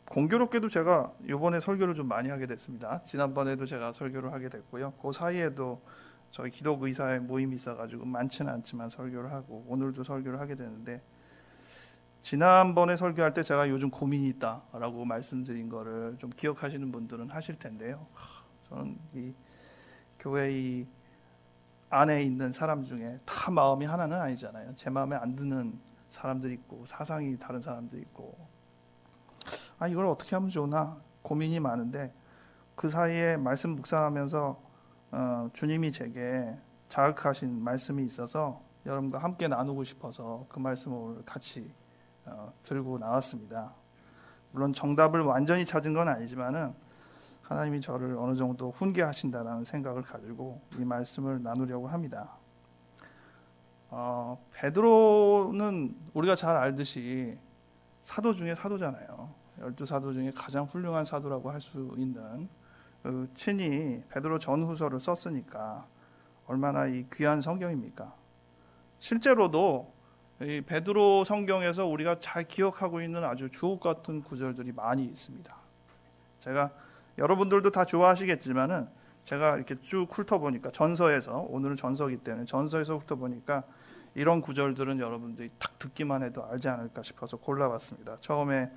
공교롭게도 제가 이번에 설교를 좀 많이 하게 됐습니다. 지난번에도 제가 설교를 하게 됐고요. 그 사이에도 저희 기독의사회 모임이 있어가지고 많지는 않지만 설교를 하고 오늘도 설교를 하게 되는데, 지난번에 설교할 때 제가 요즘 고민이 있다라고 말씀드린 거를 좀 기억하시는 분들은 하실 텐데요. 저는 이 교회 이 안에 있는 사람 중에 다 마음이 하나는 아니잖아요. 제 마음에 안 드는 사람들이 있고 사상이 다른 사람들이 있고, 이걸 어떻게 하면 좋나 고민이 많은데, 그 사이에 말씀 묵상하면서 주님이 제게 자극하신 말씀이 있어서 여러분과 함께 나누고 싶어서 그 말씀을 오늘 같이 들고 나왔습니다. 물론 정답을 완전히 찾은 건 아니지만은 하나님이 저를 어느 정도 훈계하신다라는 생각을 가지고 이 말씀을 나누려고 합니다. 베드로는 우리가 잘 알듯이 사도 중에 사도잖아요. 12사도 중에 가장 훌륭한 사도라고 할 수 있는, 친히 베드로 전후서를 썼으니까 얼마나 이 귀한 성경입니까? 실제로도 이 베드로 성경에서 우리가 잘 기억하고 있는 아주 주옥 같은 구절들이 많이 있습니다. 제가 여러분들도 다 좋아하시겠지만은 제가 이렇게 쭉 훑어보니까, 전서에서, 오늘은 전서기 때문에 전서에서 훑어보니까 이런 구절들은 여러분들이 딱 듣기만 해도 알지 않을까 싶어서 골라봤습니다. 처음에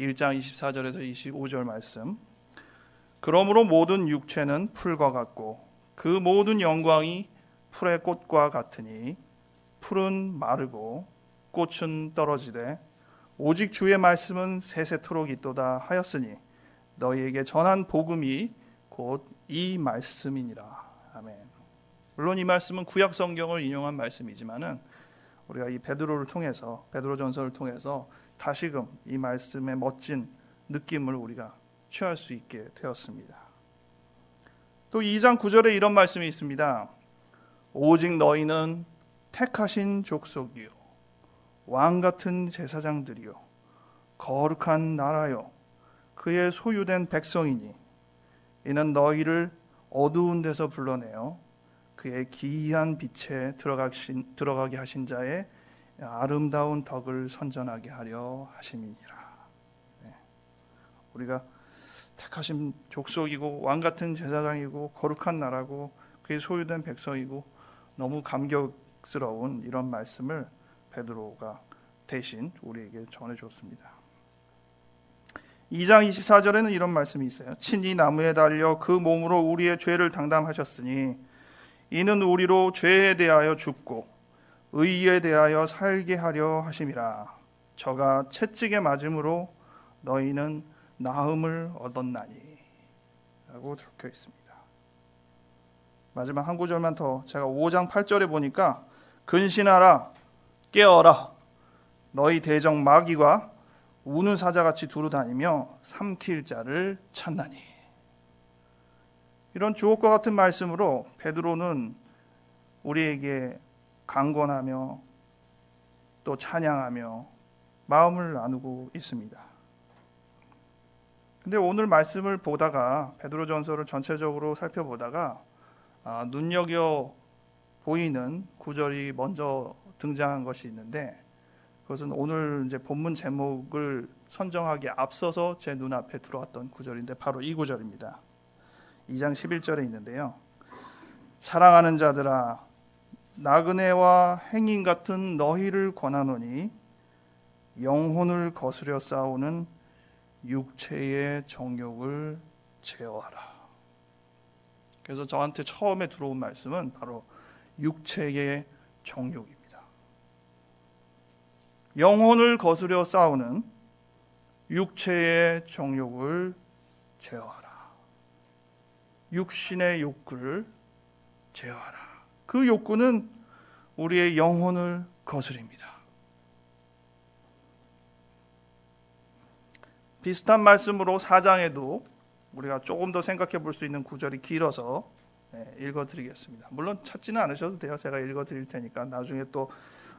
1장 24절에서 25절 말씀. 그러므로 모든 육체는 풀과 같고 그 모든 영광이 풀의 꽃과 같으니 풀은 마르고 꽃은 떨어지되 오직 주의 말씀은 세세토록 있도다 하였으니 너희에게 전한 복음이 곧 이 말씀이니라. 아멘. 물론 이 말씀은 구약 성경을 인용한 말씀이지만은 우리가 이 베드로를 통해서, 베드로전서를 통해서 다시금 이 말씀의 멋진 느낌을 우리가 취할 수 있게 되었습니다. 또 2장 9절에 이런 말씀이 있습니다. 오직 너희는 택하신 족속이요 왕 같은 제사장들이요 거룩한 나라요 그의 소유된 백성이니 이는 너희를 어두운 데서 불러내어 그의 기이한 빛에 들어가게 하신 자의 아름다운 덕을 선전하게 하려 하심이니라. 우리가 택하신 족속이고 왕 같은 제사장이고 거룩한 나라고 그의 소유된 백성이고, 너무 감격스러운 이런 말씀을 베드로가 대신 우리에게 전해줬습니다. 2장 24절에는 이런 말씀이 있어요. 친히 나무에 달려 그 몸으로 우리의 죄를 당담하셨으니 이는 우리로 죄에 대하여 죽고 의에 대하여 살게 하려 하심이라. 저가 채찍에 맞음으로 너희는 나음을 얻었나니 라고 적혀 있습니다. 마지막 한 구절만 더, 제가 5장 8절에 보니까 근신하라 깨어라 너희 대적 마귀가 우는 사자같이 두루다니며 삼킬 자를 찾나니. 이런 주옥과 같은 말씀으로 베드로는 우리에게 강권하며 또 찬양하며 마음을 나누고 있습니다. 근데 오늘 말씀을 보다가, 베드로전서를 전체적으로 살펴보다가 눈여겨 보이는 구절이 먼저 등장한 것이 있는데, 그것은 오늘 이제 본문 제목을 선정하기에 앞서서 제 눈앞에 들어왔던 구절인데 바로 이 구절입니다. 2장 11절에 있는데요. 사랑하는 자들아 나그네와 행인 같은 너희를 권하노니 영혼을 거스려 싸우는 육체의 정욕을 제어하라. 그래서 저한테 처음에 들어온 말씀은 바로 육체의 정욕입니다. 영혼을 거스려 싸우는 육체의 정욕을 제어하라. 육신의 욕구를 제어하라. 그 욕구는 우리의 영혼을 거스립니다. 비슷한 말씀으로 4장에도 우리가 조금 더 생각해 볼 수 있는 구절이 길어서 읽어드리겠습니다. 물론 찾지는 않으셔도 돼요. 제가 읽어드릴 테니까 나중에 또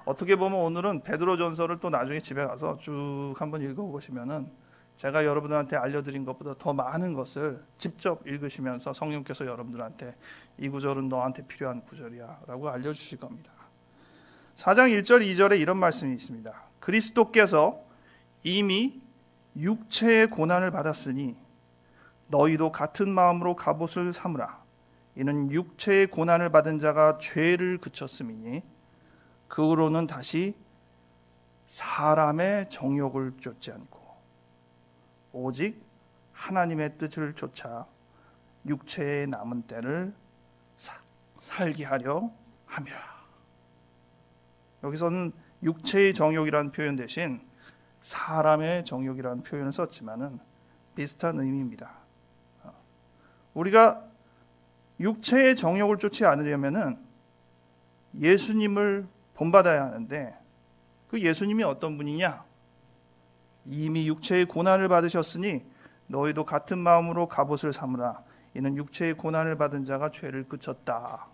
어떻게 보면 오늘은 베드로전서를 또 나중에 집에 가서 쭉 한번 읽어보시면은 제가 여러분들한테 알려드린 것보다 더 많은 것을 직접 읽으시면서 성령께서 여러분들한테 이 구절은 너한테 필요한 구절이야 라고 알려주실 겁니다. 4장 1절 2절에 이런 말씀이 있습니다. 그리스도께서 이미 육체의 고난을 받았으니 너희도 같은 마음으로 갑옷을 삼으라. 이는 육체의 고난을 받은 자가 죄를 그쳤음이니 그 후로는 다시 사람의 정욕을 쫓지 않고 오직 하나님의 뜻을 쫓아 육체의 남은 때를 살게 하려 함이라. 여기서는 육체의 정욕이라는 표현 대신 사람의 정욕이라는 표현을 썼지만은 비슷한 의미입니다. 우리가 육체의 정욕을 쫓지 않으려면은 예수님을 본받아야 하는데 그 예수님이 어떤 분이냐? 이미 육체의 고난을 받으셨으니 너희도 같은 마음으로 갑옷을 삼으라. 이는 육체의 고난을 받은 자가 죄를 그쳤다.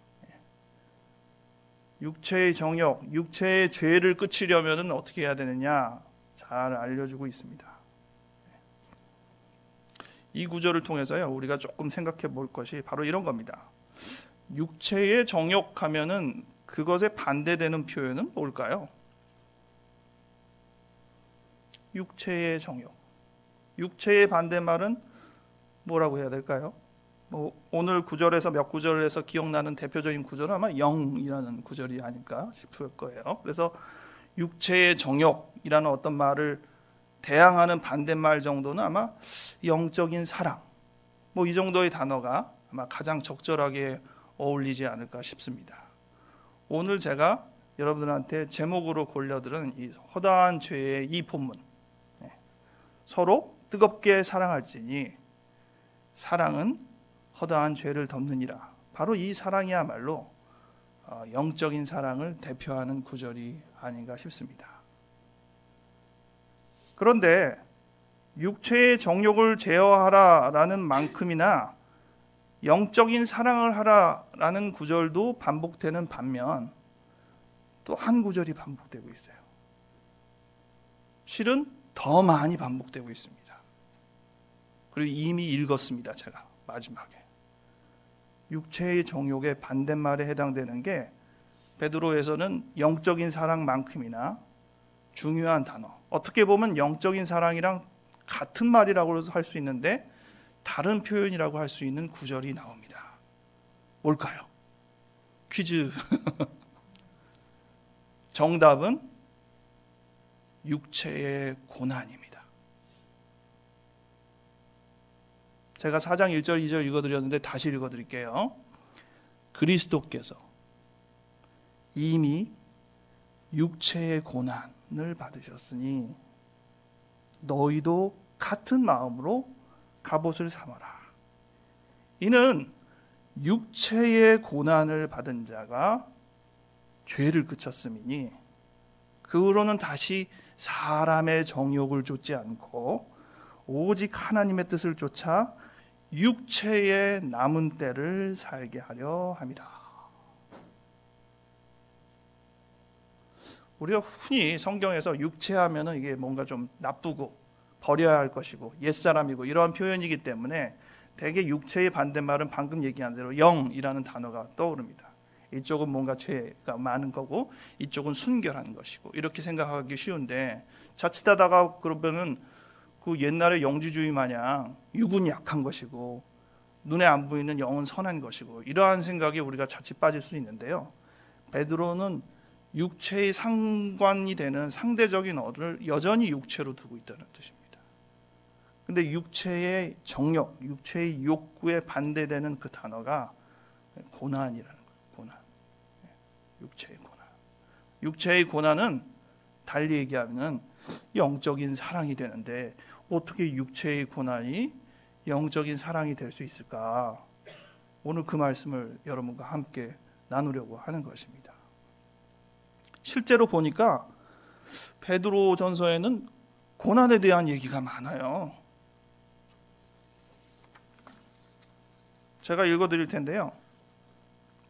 육체의 정욕, 육체의 죄를 그치려면 어떻게 해야 되느냐? 잘 알려주고 있습니다. 이 구절을 통해서요, 우리가 조금 생각해 볼 것이 바로 이런 겁니다. 육체의 정욕하면은 그것에 반대되는 표현은 뭘까요? 육체의 정욕. 육체의 반대말은 뭐라고 해야 될까요? 오늘 구절에서 몇 구절에서 기억나는 대표적인 구절은 아마 영이라는 구절이 아닐까 싶을 거예요. 그래서 육체의 정욕이라는 어떤 말을 대항하는 반대말 정도는 아마 영적인 사랑, 이 정도의 단어가 아마 가장 적절하게 어울리지 않을까 싶습니다. 오늘 제가 여러분들한테 제목으로 골려들은 이 허다한 죄의 이 본문, 서로 뜨겁게 사랑할지니 사랑은 허다한 죄를 덮느니라. 바로 이 사랑이야말로 영적인 사랑을 대표하는 구절이 아닌가 싶습니다. 그런데 육체의 정욕을 제어하라라는 만큼이나 영적인 사랑을 하라라는 구절도 반복되는 반면 또 한 구절이 반복되고 있어요. 실은 더 많이 반복되고 있습니다. 그리고 이미 읽었습니다. 제가 마지막에 육체의 정욕의 반대말에 해당되는 게 베드로에서는 영적인 사랑만큼이나 중요한 단어, 어떻게 보면 영적인 사랑이랑 같은 말이라고 할 수 있는데 다른 표현이라고 할 수 있는 구절이 나옵니다. 뭘까요? 퀴즈. 정답은 육체의 고난입니다. 제가 4장 1절 2절 읽어드렸는데 다시 읽어드릴게요. 그리스도께서 이미 육체의 고난을 받으셨으니 너희도 같은 마음으로 갑옷을 삼아라. 이는 육체의 고난을 받은 자가 죄를 그쳤음이니 그 후로는 다시 사람의 정욕을 쫓지 않고 오직 하나님의 뜻을 쫓아 육체의 남은 때를 살게 하려 함이라. 우리가 흔히 성경에서 육체하면은 이게 뭔가 좀 나쁘고 버려야 할 것이고 옛사람이고 이러한 표현이기 때문에 대개 육체의 반대말은 방금 얘기한 대로 영이라는 단어가 떠오릅니다. 이쪽은 뭔가 죄가 많은 거고 이쪽은 순결한 것이고 이렇게 생각하기 쉬운데 자칫하다가 그러면은 그 옛날의 영지주의 마냥 육은 약한 것이고 눈에 안 보이는 영은 선한 것이고 이러한 생각에 우리가 자칫 빠질 수 있는데요. 베드로는 육체의 상관이 되는 상대적인 어를 여전히 육체로 두고 있다는 뜻입니다. 근데 육체의 정욕, 육체의 욕구에 반대되는 그 단어가 고난이라는 거예요. 고난. 육체의 고난. 육체의 고난은 달리 얘기하면 영적인 사랑이 되는데 어떻게 육체의 고난이 영적인 사랑이 될 수 있을까? 오늘 그 말씀을 여러분과 함께 나누려고 하는 것입니다. 실제로 보니까 베드로 전서에는 고난에 대한 얘기가 많아요. 제가 읽어드릴 텐데요.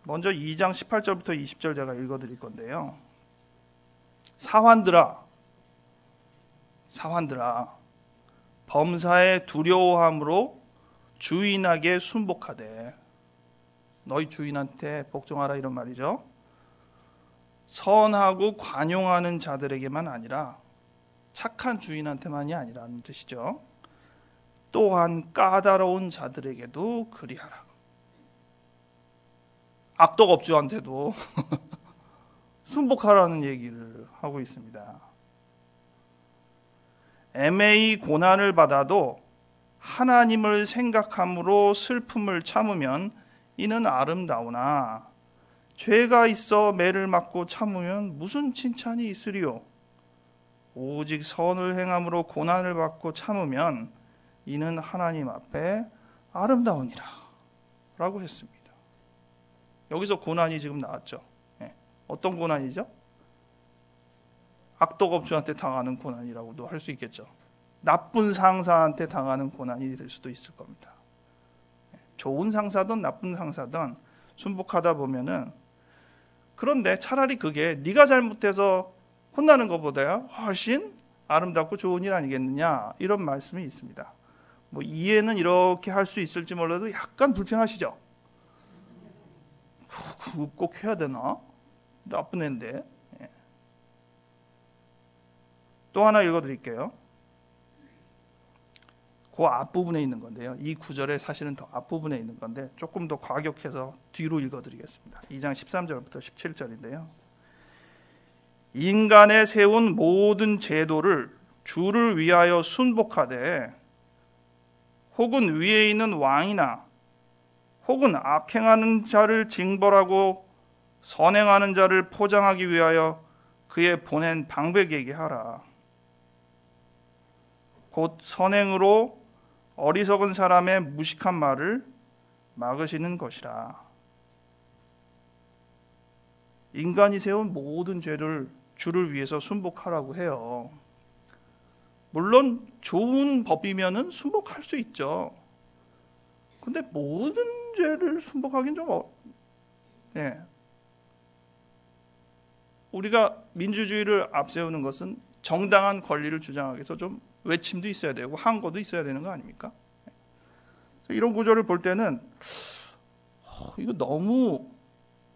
먼저 2장 18절부터 20절 제가 읽어드릴 건데요. 사환들아 범사의 두려워함으로 주인에게 순복하되, 너희 주인한테 복종하라 이런 말이죠. 선하고 관용하는 자들에게만 아니라 착한 주인한테만이 아니라는 뜻이죠. 또한 까다로운 자들에게도 그리하라. 악덕업주한테도 순복하라는 얘기를 하고 있습니다. 애매히 고난을 받아도 하나님을 생각함으로 슬픔을 참으면 이는 아름다우나 죄가 있어 매를 맞고 참으면 무슨 칭찬이 있으리요. 오직 선을 행함으로 고난을 받고 참으면 이는 하나님 앞에 아름다우니라 라고 했습니다. 여기서 고난이 지금 나왔죠. 어떤 고난이죠? 악덕업주한테 당하는 고난이라고도 할 수 있겠죠. 나쁜 상사한테 당하는 고난이 될 수도 있을 겁니다. 좋은 상사든 나쁜 상사든 순복하다 보면은, 그런데 차라리 그게 네가 잘못해서 혼나는 것보다야 훨씬 아름답고 좋은 일 아니겠느냐, 이런 말씀이 있습니다. 뭐 이해는 이렇게 할 수 있을지 몰라도 약간 불편하시죠? 꼭 해야 되나? 나쁜 애인데. 또 하나 읽어드릴게요. 그 앞부분에 있는 건데요. 이 구절에 사실은 더 앞부분에 있는 건데 조금 더 과격해서 뒤로 읽어드리겠습니다. 2장 13절부터 17절인데요. 인간의 세운 모든 제도를 주를 위하여 순복하되 혹은 위에 있는 왕이나 혹은 악행하는 자를 징벌하고 선행하는 자를 포장하기 위하여 그의 보낸 방백에게 하라. 곧 선행으로 어리석은 사람의 무식한 말을 막으시는 것이라. 인간이 세운 모든 죄를 주를 위해서 순복하라고 해요. 물론 좋은 법이면은 순복할 수 있죠. 근데 모든 죄를 순복하기는 좀 우리가 민주주의를 앞세우는 것은 정당한 권리를 주장하기 위해서 좀 외침도 있어야 되고 항거도 있어야 되는 거 아닙니까? 이런 구조를 볼 때는 이거 너무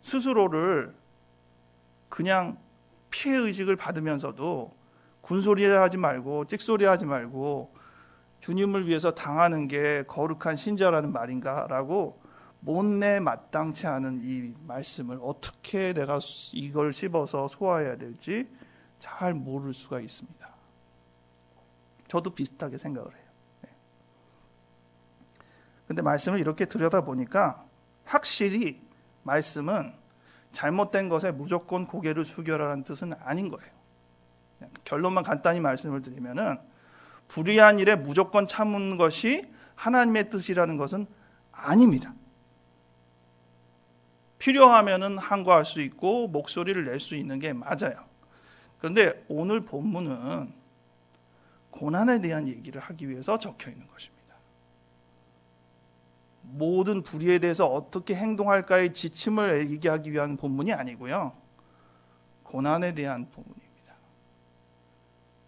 스스로를 그냥 피해 의식을 받으면서도 군소리 하지 말고 찍소리 하지 말고 주님을 위해서 당하는 게 거룩한 신자라는 말인가라고 못내 마땅치 않은 이 말씀을 어떻게 내가 이걸 씹어서 소화해야 될지 잘 모를 수가 있습니다. 저도 비슷하게 생각을 해요. 근데 말씀을 이렇게 들여다보니까 확실히 말씀은 잘못된 것에 무조건 고개를 숙여라는 뜻은 아닌 거예요. 결론만 간단히 말씀을 드리면은 불의한 일에 무조건 참는 것이 하나님의 뜻이라는 것은 아닙니다. 필요하면은 항거할 수 있고 목소리를 낼 수 있는 게 맞아요. 그런데 오늘 본문은 고난에 대한 얘기를 하기 위해서 적혀 있는 것입니다. 모든 불의에 대해서 어떻게 행동할까의 지침을 얘기하기 위한 본문이 아니고요. 고난에 대한 본문입니다.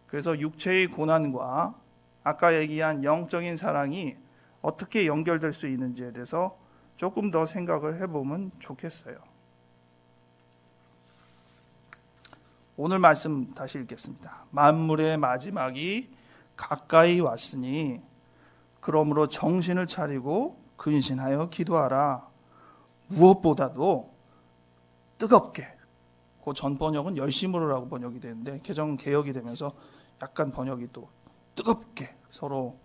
그래서 육체의 고난과 아까 얘기한 영적인 사랑이 어떻게 연결될 수 있는지에 대해서 조금 더 생각을 해보면 좋겠어요. 오늘 말씀 다시 읽겠습니다. 만물의 마지막이 가까이 왔으니 그러므로 정신을 차리고 근신하여 기도하라. 무엇보다도 뜨겁게, 그 전 번역은 열심으로라고 번역이 되는데 개정 개혁이 되면서 약간 번역이 또 뜨겁게 서로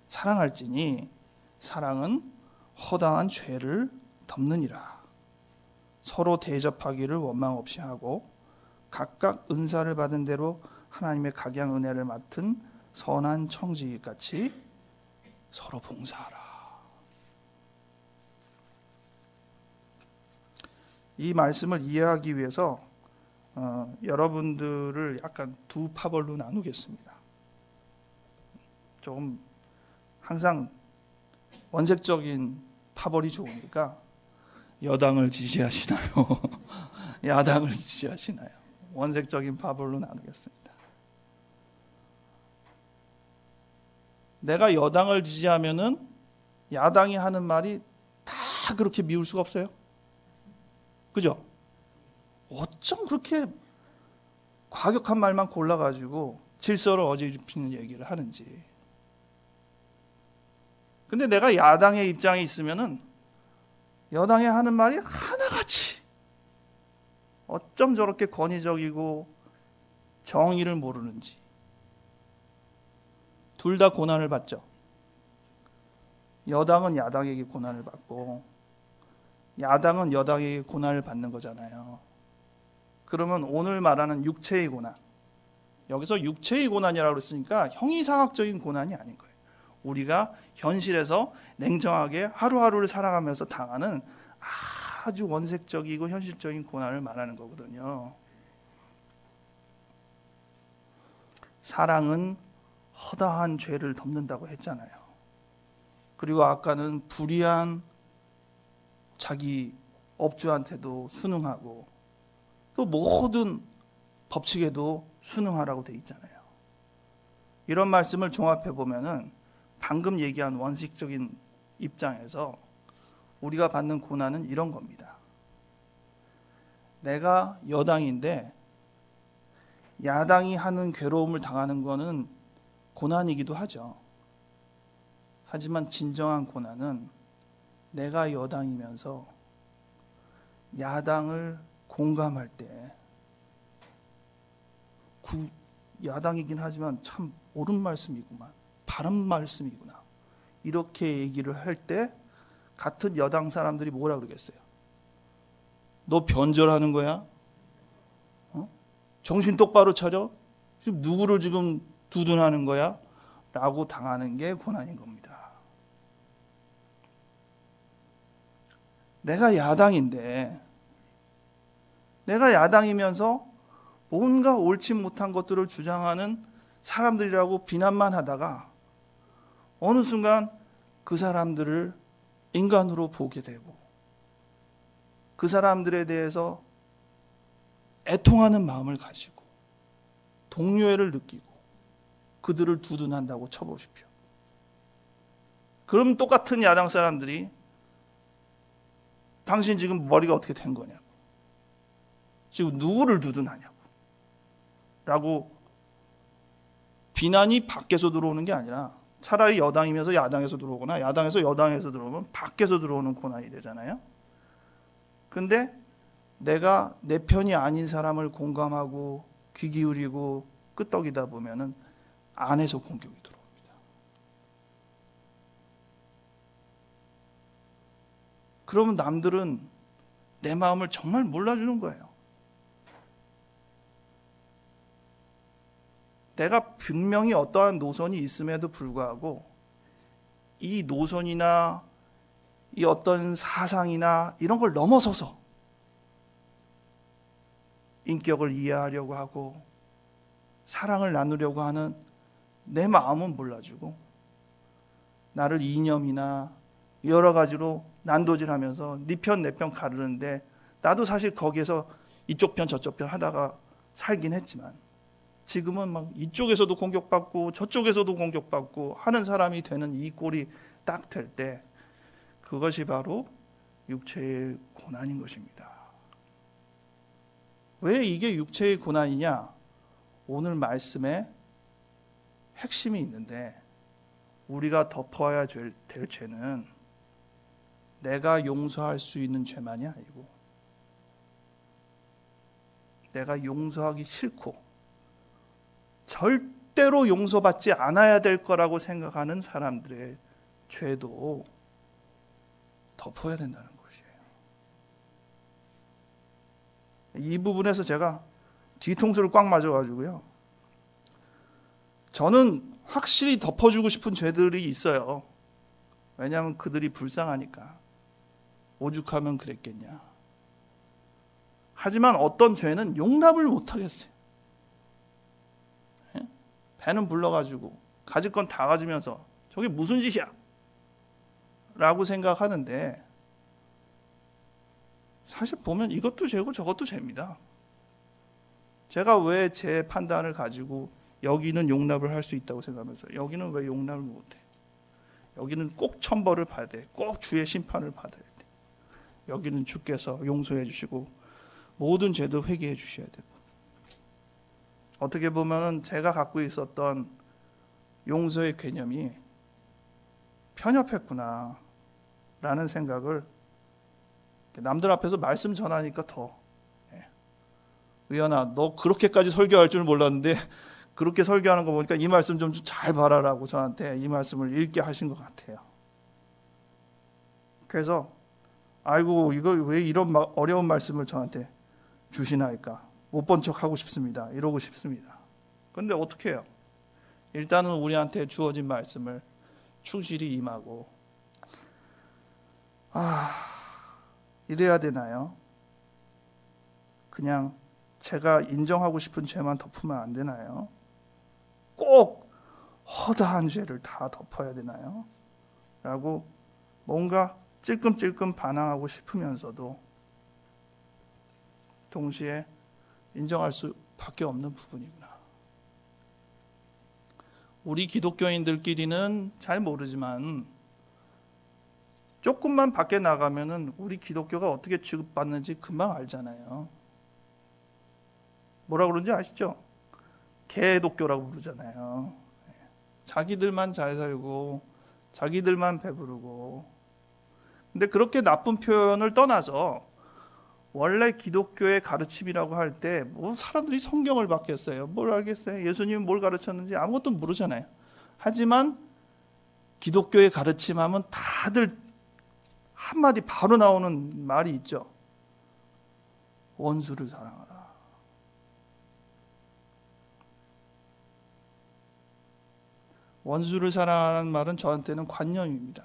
사랑할지니 사랑은 허다한 죄를 덮느니라. 서로 대접하기를 원망 없이 하고 각각 은사를 받은 대로 하나님의 각양 은혜를 맡은 선한 청지기같이 서로 봉사하라. 이 말씀을 이해하기 위해서 여러분들을 약간 두 파벌로 나누겠습니다. 조금 항상 원색적인 파벌이 좋으니까 여당을 지지하시나요? 야당을 지지하시나요? 원색적인 파벌로 나누겠습니다. 내가 여당을 지지하면은 야당이 하는 말이 다 그렇게 미울 수가 없어요. 그죠? 어쩜 그렇게 과격한 말만 골라가지고 질서를 어지럽히는 얘기를 하는지. 근데 내가 야당의 입장에 있으면은 여당이 하는 말이 하나같이 어쩜 저렇게 권위적이고 정의를 모르는지. 둘 다 고난을 받죠. 여당은 야당에게 고난을 받고 야당은 여당에게 고난을 받는 거잖아요. 그러면 오늘 말하는 육체의 고난, 여기서 육체의 고난이라고 그랬으니까 형이상학적인 고난이 아닌 거예요. 우리가 현실에서 냉정하게 하루하루를 살아가면서 당하는 아주 원색적이고 현실적인 고난을 말하는 거거든요. 사랑은 허다한 죄를 덮는다고 했잖아요. 그리고 아까는 불의한 자기 업주한테도 순응하고 또 모든 법칙에도 순응하라고 돼 있잖아요. 이런 말씀을 종합해 보면은 방금 얘기한 원칙적인 입장에서 우리가 받는 고난은 이런 겁니다. 내가 여당인데 야당이 하는 괴로움을 당하는 거는 고난이기도 하죠. 하지만 진정한 고난은 내가 여당이면서 야당을 공감할 때, 야당이긴 하지만 참 옳은 말씀이구만, 바른 말씀이구나, 이렇게 얘기를 할 때 같은 여당 사람들이 뭐라 그러겠어요? 너 변절하는 거야? 정신 똑바로 차려? 지금 누구를 지금 두둔하는 거야? 라고 당하는 게 고난인 겁니다. 내가 야당인데, 내가 야당이면서 뭔가 옳지 못한 것들을 주장하는 사람들이라고 비난만 하다가 어느 순간 그 사람들을 인간으로 보게 되고 그 사람들에 대해서 애통하는 마음을 가지고 동료애를 느끼고 그들을 두둔한다고 쳐보십시오. 그럼 똑같은 야당 사람들이 당신 지금 머리가 어떻게 된 거냐고, 지금 누구를 두둔하냐고 라고 비난이 밖에서 들어오는 게 아니라 차라리 여당이면서 야당에서 들어오거나 야당에서 여당에서 들어오면 밖에서 들어오는 고난이 되잖아요. 근데 내가 내 편이 아닌 사람을 공감하고 귀 기울이고 끄떡이다 보면은 안에서 공격이 들어옵니다. 그러면 남들은 내 마음을 정말 몰라주는 거예요. 내가 분명히 어떠한 노선이 있음에도 불구하고 이 노선이나 이 어떤 사상이나 이런 걸 넘어서서 인격을 이해하려고 하고 사랑을 나누려고 하는 내 마음은 몰라주고 나를 이념이나 여러 가지로 난도질하면서 네 편 내 편 가르는데 나도 사실 거기에서 이쪽 편 저쪽 편 하다가 살긴 했지만 지금은 막 이쪽에서도 공격받고 저쪽에서도 공격받고 하는 사람이 되는 이 꼴이 딱 될 때 그것이 바로 육체의 고난인 것입니다. 왜 이게 육체의 고난이냐? 오늘 말씀에 핵심이 있는데 우리가 덮어야 될 죄는 내가 용서할 수 있는 죄만이 아니고 내가 용서하기 싫고 절대로 용서받지 않아야 될 거라고 생각하는 사람들의 죄도 덮어야 된다는 것이에요. 이 부분에서 제가 뒤통수를 꽉 맞아가지고요. 저는 확실히 덮어주고 싶은 죄들이 있어요. 왜냐하면 그들이 불쌍하니까. 오죽하면 그랬겠냐. 하지만 어떤 죄는 용납을 못하겠어요. 배는 불러가지고 가질 건 다 가지면서 저게 무슨 짓이야? 라고 생각하는데 사실 보면 이것도 죄고 저것도 죄입니다. 제가 왜 제 판단을 가지고 여기는 용납을 할 수 있다고 생각하면서 여기는 왜 용납을 못해? 여기는 꼭 천벌을 받아야 돼. 꼭 주의 심판을 받아야 돼. 여기는 주께서 용서해 주시고 모든 죄도 회개해 주셔야 되고 어떻게 보면 제가 갖고 있었던 용서의 개념이 편협했구나 라는 생각을 남들 앞에서 말씀 전하니까 더 의연아, 너 그렇게까지 설교할 줄 몰랐는데 그렇게 설교하는 거 보니까 이 말씀 좀 잘 봐라라고 저한테 이 말씀을 읽게 하신 것 같아요. 그래서 아이고 이거 왜 이런 어려운 말씀을 저한테 주시나이까, 못 본 척 하고 싶습니다, 이러고 싶습니다. 근데 어떻게 해요? 일단은 우리한테 주어진 말씀을 충실히 임하고, 이래야 되나요? 그냥 제가 인정하고 싶은 죄만 덮으면 안 되나요? 꼭 허다한 죄를 다 덮어야 되나요? 라고 뭔가 찔끔찔끔 반항하고 싶으면서도 동시에 인정할 수밖에 없는 부분이구나. 우리 기독교인들끼리는 잘 모르지만 조금만 밖에 나가면은 우리 기독교가 어떻게 취급받는지 금방 알잖아요. 뭐라 그런지 아시죠? 개독교라고 부르잖아요. 자기들만 잘 살고 자기들만 배부르고. 근데 그렇게 나쁜 표현을 떠나서 원래 기독교의 가르침이라고 할 때 뭐 사람들이 성경을 받겠어요? 뭘 알겠어요? 예수님이 뭘 가르쳤는지 아무것도 모르잖아요. 하지만 기독교의 가르침하면 다들 한마디 바로 나오는 말이 있죠. 원수를 사랑하라. 원수를 사랑하는 말은 저한테는 관념입니다.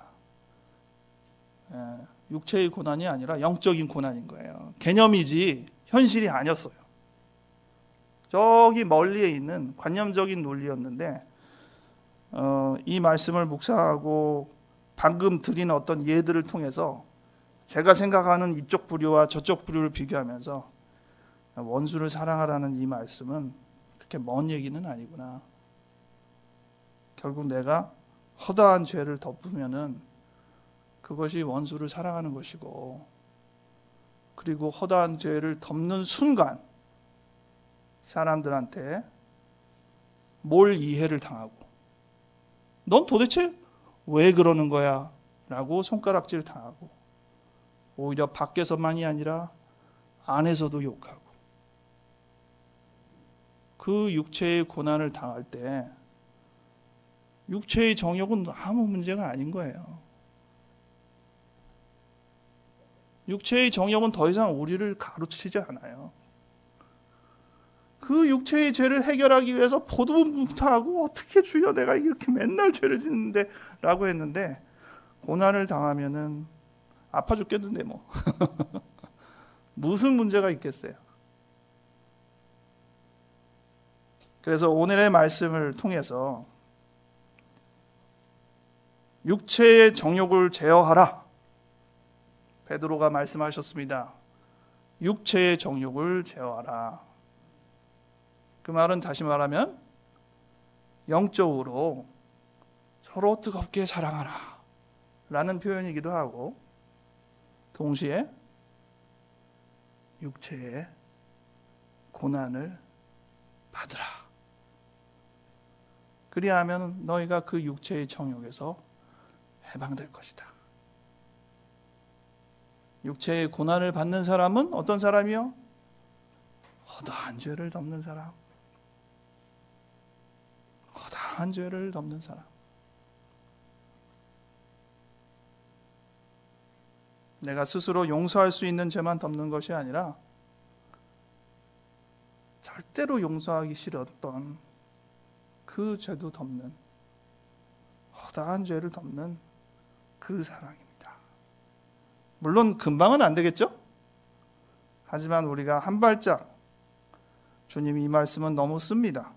육체의 고난이 아니라 영적인 고난인 거예요. 개념이지 현실이 아니었어요. 저기 멀리에 있는 관념적인 논리였는데 이 말씀을 묵상하고 방금 드린 어떤 예들을 통해서 제가 생각하는 이쪽 부류와 저쪽 부류를 비교하면서 원수를 사랑하라는 이 말씀은 그렇게 먼 얘기는 아니구나. 결국 내가 허다한 죄를 덮으면은 그것이 원수를 사랑하는 것이고, 그리고 허다한 죄를 덮는 순간 사람들한테 뭘 이해를 당하고, 넌 도대체 왜 그러는 거야? 라고 손가락질 당하고, 오히려 밖에서만이 아니라 안에서도 욕하고, 그 육체의 고난을 당할 때 육체의 정욕은 아무 문제가 아닌 거예요. 육체의 정욕은 더 이상 우리를 가르치지 않아요. 그 육체의 죄를 해결하기 위해서 포도부터 하고 어떻게 주여 내가 이렇게 맨날 죄를 짓는데 라고 했는데, 고난을 당하면은 아파 죽겠는데 뭐 무슨 문제가 있겠어요. 그래서 오늘의 말씀을 통해서 육체의 정욕을 제어하라, 베드로가 말씀하셨습니다. 육체의 정욕을 제어하라. 그 말은 다시 말하면 영적으로 서로 뜨겁게 사랑하라 라는 표현이기도 하고, 동시에 육체의 고난을 받으라. 그리하면 너희가 그 육체의 정욕에서 해방될 것이다. 육체의 고난을 받는 사람은 어떤 사람이요? 허다한 죄를 덮는 사람. 허다한 죄를 덮는 사람. 내가 스스로 용서할 수 있는 죄만 덮는 것이 아니라 절대로 용서하기 싫었던 그 죄도 덮는, 허다한 죄를 덮는 그 사랑입니다. 물론 금방은 안 되겠죠? 하지만 우리가 한 발짝, 주님 이 말씀은 너무 씁니다.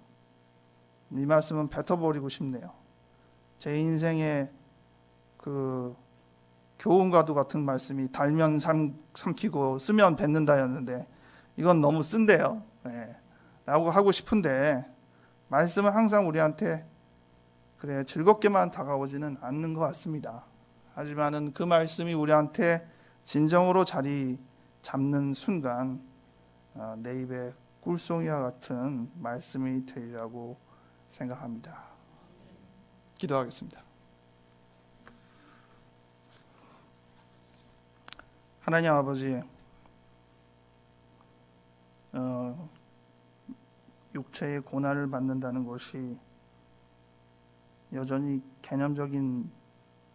이 말씀은 뱉어버리고 싶네요. 제 인생의 그 교훈과도 같은 말씀이 달면 삼키고 쓰면 뱉는다였는데 이건 너무 쓴데요. 네. 라고 하고 싶은데, 말씀은 항상 우리한테 그래 즐겁게만 다가오지는 않는 것 같습니다. 하지만은 그 말씀이 우리한테 진정으로 자리 잡는 순간 내 입에 꿀송이와 같은 말씀이 되리라고 생각합니다. 기도하겠습니다. 하나님 아버지, 육체의 고난을 받는다는 것이 여전히 개념적인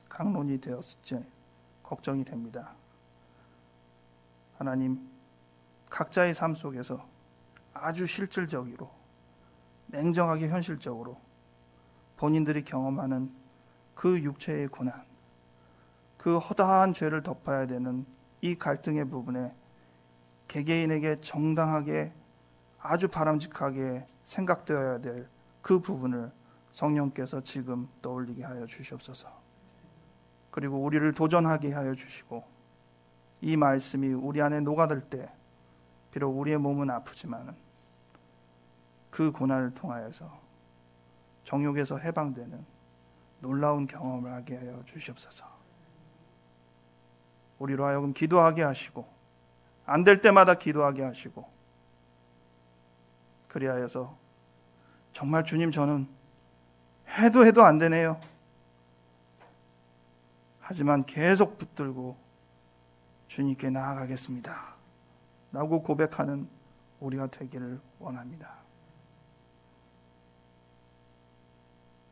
강론이 되었을지 걱정이 됩니다. 하나님, 각자의 삶 속에서 아주 실질적으로, 냉정하게 현실적으로 본인들이 경험하는 그 육체의 고난, 그 허다한 죄를 덮어야 되는 이 갈등의 부분에 개개인에게 정당하게 아주 바람직하게 생각되어야 될 그 부분을 성령께서 지금 떠올리게 하여 주시옵소서. 그리고 우리를 도전하게 하여 주시고, 이 말씀이 우리 안에 녹아들 때 비록 우리의 몸은 아프지만 그 고난을 통하여서 정욕에서 해방되는 놀라운 경험을 하게 하여 주시옵소서. 우리로 하여금 기도하게 하시고, 안 될 때마다 기도하게 하시고, 그리하여서 정말 주님, 저는 해도 안 되네요. 하지만 계속 붙들고 주님께 나아가겠습니다 라고 고백하는 우리가 되기를 원합니다.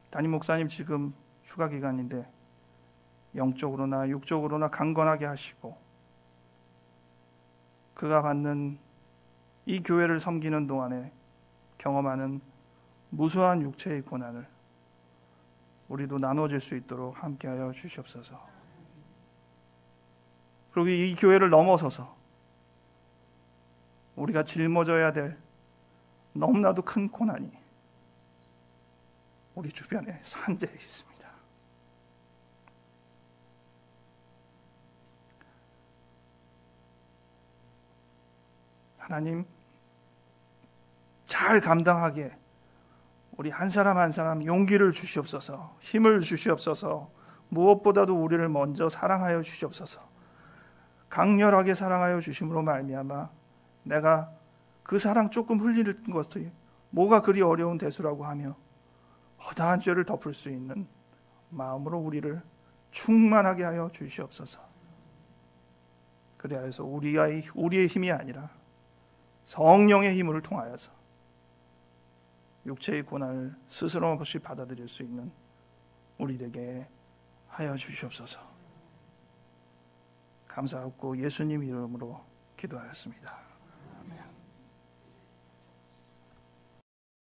담임 목사님 지금 휴가 기간인데 영적으로나 육적으로나 강건하게 하시고, 그가 받는 이 교회를 섬기는 동안에 경험하는 무수한 육체의 고난을 우리도 나눠질 수 있도록 함께하여 주시옵소서. 그리고 이 교회를 넘어서서 우리가 짊어져야 될 너무나도 큰 고난이 우리 주변에 산재해 있습니다. 하나님, 잘 감당하게 우리 한 사람 한 사람 용기를 주시옵소서, 힘을 주시옵소서, 무엇보다도 우리를 먼저 사랑하여 주시옵소서. 강렬하게 사랑하여 주심으로 말미암아 내가 그 사랑 조금 흘리는 것이 뭐가 그리 어려운 대수라고 하며 허다한 죄를 덮을 수 있는 마음으로 우리를 충만하게 하여 주시옵소서. 그리하여서 우리의 힘이 아니라 성령의 힘을 통하여서 육체의 고난을 스스럼 없이 받아들일 수 있는 우리 되게 하여 주시옵소서. 감사하고 예수님 이름으로 기도하였습니다.